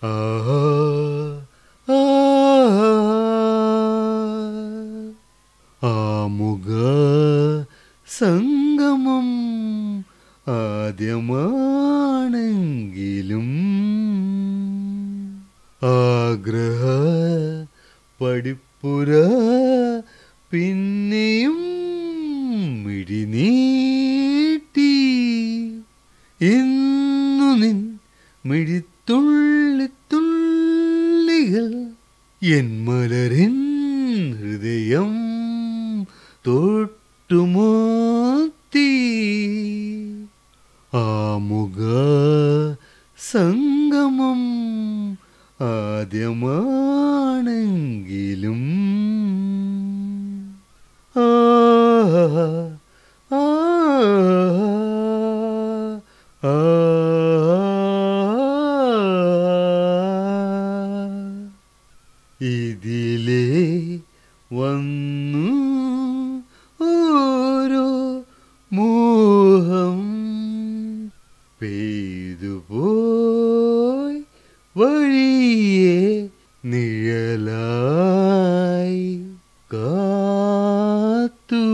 ആഹാ ആ ആമുഖ സംഗമം ആദ്യമാണെങ്കിലും ആഗ്രഹ പടിപ്പുര പിന്നെയും മിഴിനീട്ടി ഇന്നു നിൻ മിഴിത്തുള്ളിത്തുള്ളികൾ എൻ മലരിൻ ഹൃദയം തൊട്ടുമോത്തി ആമുഖ സംഗമം ആദ്യമാണെങ്കിലും ആ ആ ആ ഇതിലേ വന്നു ഓരോ മോഹം പെയ്തുപോയി വഴിയെ നിഴലായി കാത്തു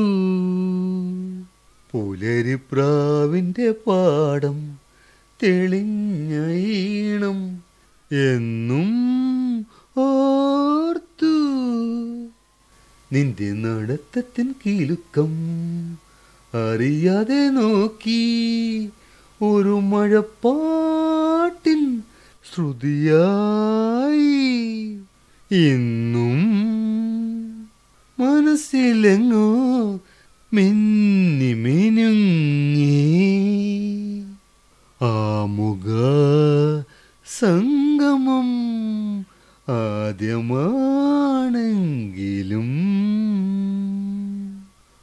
പുലരിപ്രാവിൻ്റെ പാടം തെളിഞ്ഞ ഈണം എന്നും ഓർത്തു നിന്റെ നടത്തത്തിൻ കീലുക്കം അറിയാതെ നോക്കി ഒരു മഴപ്പാട്ടിൻ ശ്രുതിയായി ഇന്നും മനസ്സിലെങ്ങോ മിന്നി മിനുങ്ങി ആമുഖ സംഗമം ആദ്യമാണെങ്കിലും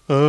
ആ